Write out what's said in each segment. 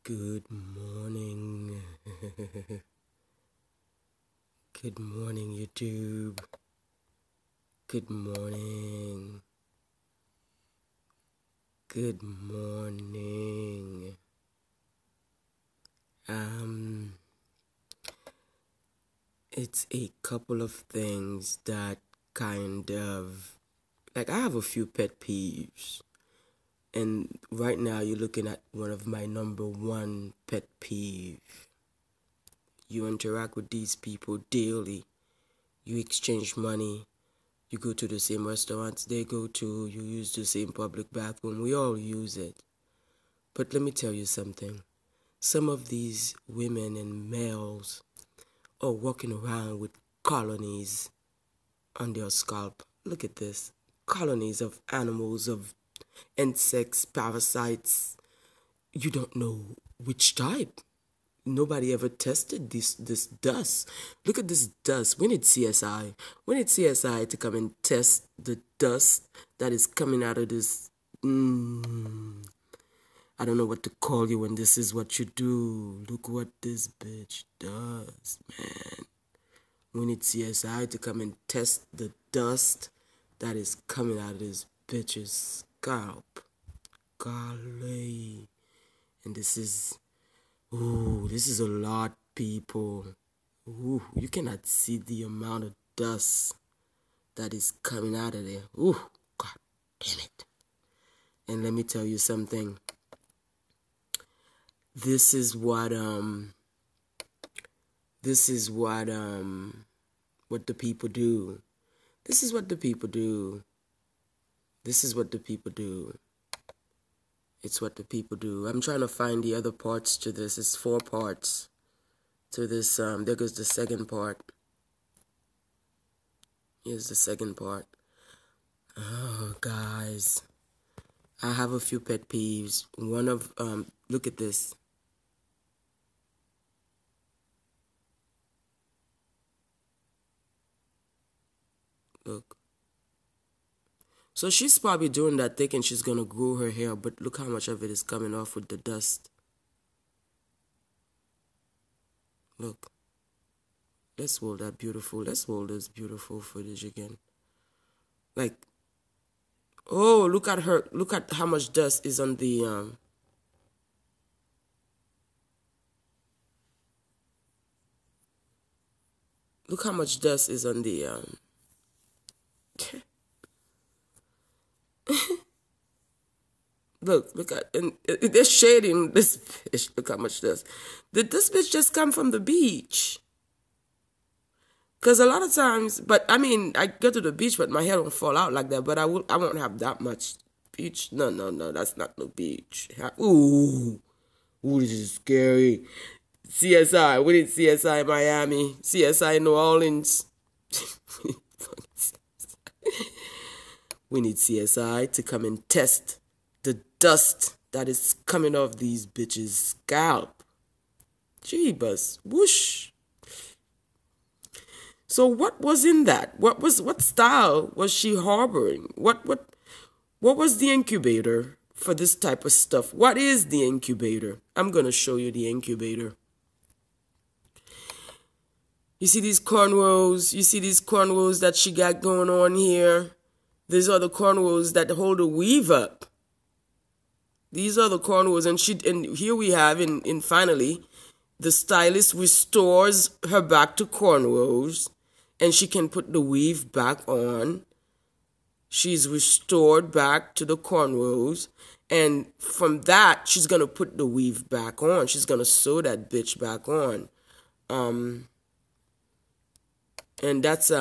Good morning. Good morning, YouTube. Good morning. Good morning. It's a couple of things that kind of, I have a few pet peeves. And right now you're looking at one of my number one pet peeve. You interact with these people daily. You exchange money. You go to the same restaurants they go to. You use the same public bathroom. We all use it. But let me tell you something. Some of these women and males are walking around with colonies on their scalp. Look at this. Colonies of animals, of insects, parasites. You don't know which type. Nobody ever tested this dust. Look at this dust. We need CSI. We need CSI to come and test the dust that is coming out of this. I don't know what to call you when this is what you do. Look what this bitch does, man. We need CSI to come and test the dust that is coming out of this bitch's scalp. Golly. And this is a lot, people. Ooh, you cannot see the amount of dust that is coming out of there. Ooh, God damn it. And let me tell you something. This is what the people do. This is what the people do. This is what the people do. It's what the people do. I'm trying to find the other parts to this. It's 4 parts to this. There goes the second part. Here's the second part. Oh, guys. I have a few pet peeves. One of, look at this. Look. So she's probably doing that thinking she's going to grow her hair, but look how much of it is coming off with the dust. Look. Let's roll that beautiful. Let's roll this beautiful footage again. Like, oh, look at her. Look at how much dust is on the, look how much dust is on the, look at, and they're shading this bitch. Look how much dust. Did this bitch just come from the beach? Because a lot of times, but I mean, I go to the beach, but my hair don't fall out like that, but I won't have that much beach. No, that's not no beach. Ooh, this is scary. CSI, we need CSI Miami, CSI New Orleans. We need CSI to come and test the dust that is coming off these bitches' scalp. Jeebus, whoosh. So what was in that? What style was she harboring? What was the incubator for this type of stuff? What is the incubator? I'm gonna show you the incubator. You see these cornrows? You see these cornrows that she got going on here? These are the cornrows that hold the weave up. These are the cornrows, and here we have in finally, the stylist restores her back to cornrows, and she can put the weave back on. She's restored back to the cornrows, and from that, she's gonna put the weave back on. She's gonna sew that bitch back on. And that's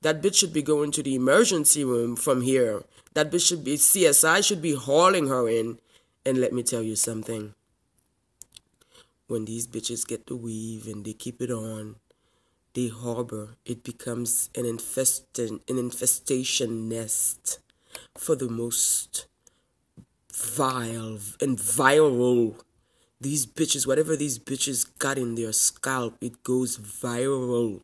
that bitch should be going to the emergency room from here. That bitch should be, CSI should be hauling her in. And let me tell you something. When these bitches get the weave and they keep it on, they harbor, it becomes an infestation nest for the most vile and viral. These bitches, whatever these bitches got in their scalp, it goes viral.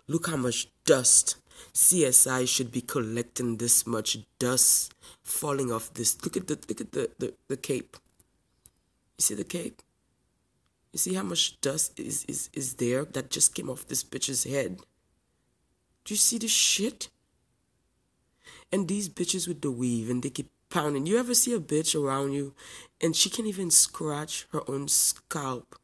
Look how much dust. CSI should be collecting this much dust falling off this. Look at the cape. You see the cape? You see how much dust is there that just came off this bitch's head? Do you see the shit? And these bitches with the weave, and they keep pounding. You ever see a bitch around you and she can't even scratch her own scalp?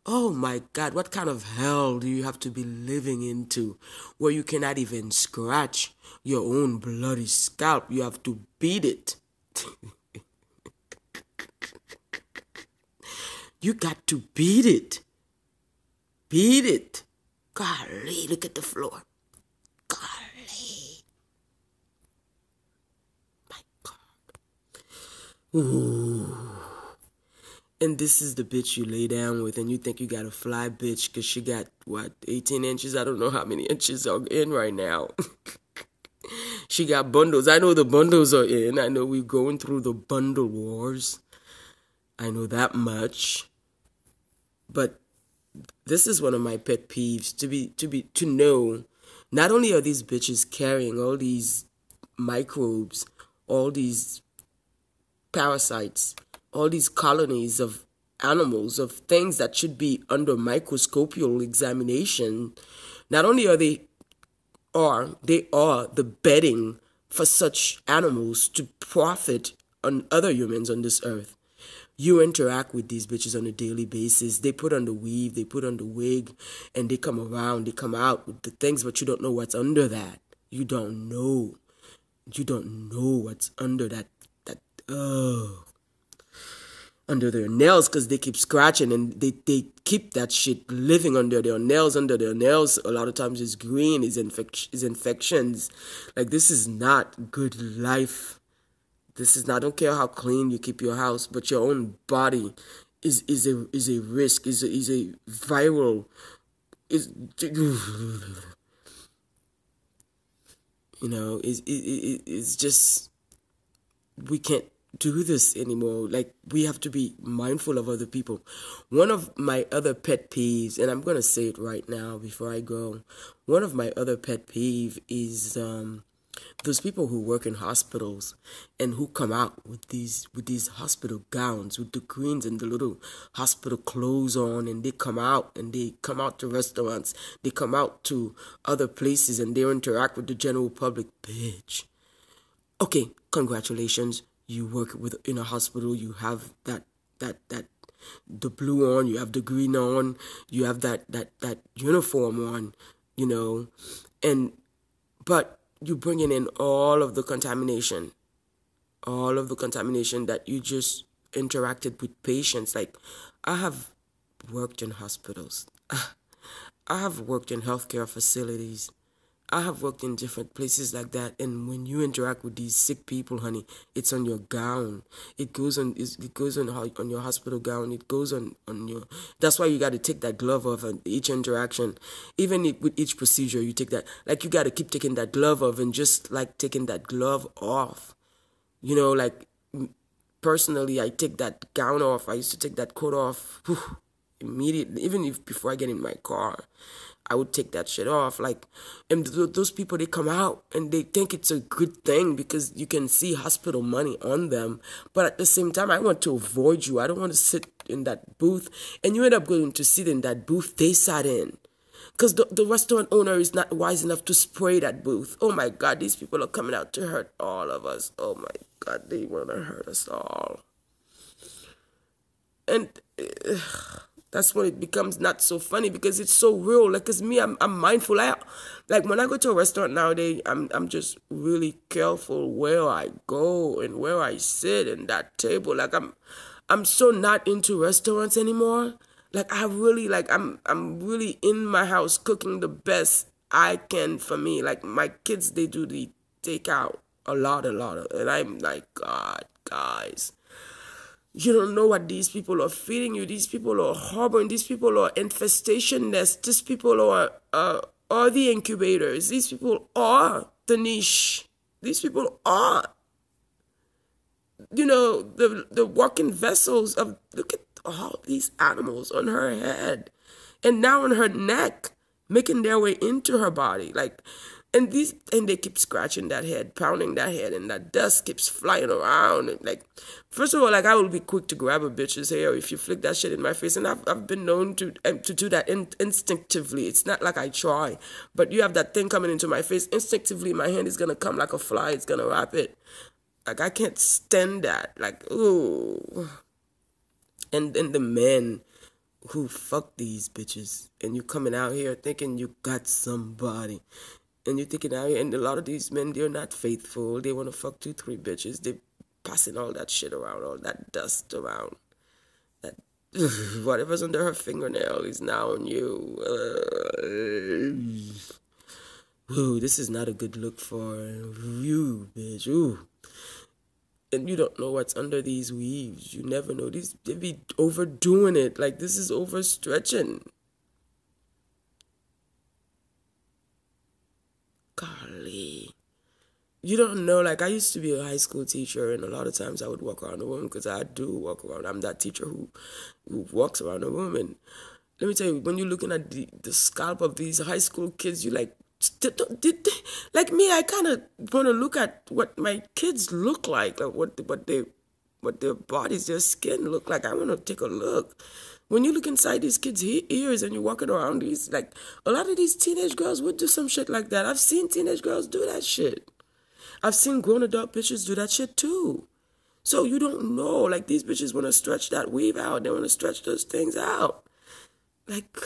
Oh my God, what kind of hell do you have to be living into where you cannot even scratch your own bloody scalp? You have to beat it. You got to beat it. Beat it. Golly, look at the floor. Golly. My God. Ooh. And this is the bitch you lay down with, and you think you got a fly bitch because she got, 18 inches? I don't know how many inches are in right now. She got bundles. I know the bundles are in. I know we're going through the bundle wars. I know that much. But this is one of my pet peeves, to know not only are these bitches carrying all these microbes, all these parasites, all these colonies of animals, of things that should be under microscopical examination. Not only are they are the bedding for such animals to profit on other humans on this earth. You interact with these bitches on a daily basis. They put on the weave, they put on the wig, and they come around, they come out with the things, but you don't know what's under that. You don't know. You don't know what's under that under their nails, because they keep scratching, and they keep that shit living under their nails. Under their nails, a lot of times it's green, is infections. Like, this is not good life. This is not, I don't care how clean you keep your house, but your own body is a risk, is a viral, it's just, we can't do this anymore. Like, we have to be mindful of other people. One of my other pet peeves, and I'm going to say it right now before I go, one of my other pet peeve is those people who work in hospitals and who come out with these hospital gowns with the greens and the little hospital clothes on, and they come out to restaurants, they come out to other places, and they interact with the general public. Bitch. Okay, congratulations. You work in a hospital, you have that the blue on, you have the green on, you have that uniform on, but you bringing in all of the contamination that you just interacted with patients. Like, I have worked in hospitals. I have worked in healthcare facilities. I have worked in different places like that, and when you interact with these sick people, honey, it's on your gown. It goes on your hospital gown. It goes on your. That's why you got to take that glove off at each interaction, even with each procedure. You take that, like, you got to keep taking that glove off, and just like taking that glove off. Like, personally, I take that gown off. I used to take that coat off immediately, even before I get in my car. I would take that shit off. Like, and those people, they come out and they think it's a good thing because you can see hospital money on them. But at the same time, I want to avoid you. I don't want to sit in that booth. And you end up going to sit in that booth they sat in. Because the restaurant owner is not wise enough to spray that booth. Oh my God, these people are coming out to hurt all of us. Oh my God, they want to hurt us all. And that's when it becomes not so funny, because it's so real. Like, cause me, I'm mindful. Like, when I go to a restaurant nowadays, I'm just really careful where I go and where I sit in that table. Like, I'm so not into restaurants anymore. Like, I'm really in my house cooking the best I can for me. Like, my kids, they do the takeout a lot, and I'm like, God, guys. You don't know what these people are feeding you. These people are harboring. These people are infestation nests. These people are the incubators. These people are the niche. These people are, the walking vessels of, look at all these animals on her head. And now on her neck, making their way into her body. Like, And they keep scratching that head, pounding that head, and that dust keeps flying around. And like, first of all, like I will be quick to grab a bitch's hair if you flick that shit in my face, and I've been known to do that instinctively. It's not like I try, but you have that thing coming into my face instinctively. My hand is gonna come like a fly. It's gonna wrap it. Like I can't stand that. Like ooh, and then the men who fuck these bitches, and you coming out here thinking you got somebody. And you're thinking out here, and a lot of these men, they're not faithful. They want to fuck 2-3 bitches. They passing all that shit around, all that dust around. That whatever's under her fingernail is now on you. Ooh, this is not a good look for you, bitch. Ooh. And you don't know what's under these weaves. You never know. They be overdoing it. Like, this is overstretching. Golly. You don't know, like I used to be a high school teacher, and a lot of times I would walk around the room because I do walk around. I'm that teacher who walks around the room. And let me tell you, when you're looking at the scalp of these high school kids, you like, like me, I kind of want to look at what my kids look like what their bodies, their skin look like. I want to take a look. When you look inside these kids' ears and you're walking around these, like, a lot of these teenage girls would do some shit like that. I've seen teenage girls do that shit. I've seen grown adult bitches do that shit too. So you don't know, like, these bitches want to stretch that weave out. They want to stretch those things out. Like,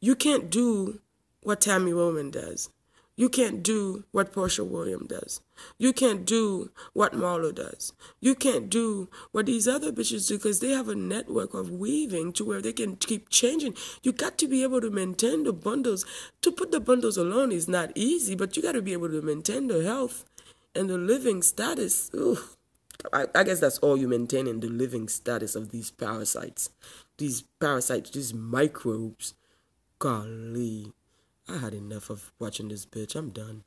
you can't do what Tammy Roman does. You can't do what Portia Williams does. You can't do what Marlo does. You can't do what these other bitches do because they have a network of weaving to where they can keep changing. You got to be able to maintain the bundles. To put the bundles alone is not easy, but you got to be able to maintain the health and the living status. Ooh. I guess that's all you maintain in the living status of these parasites. These microbes. Golly. I had enough of watching this bitch. I'm done.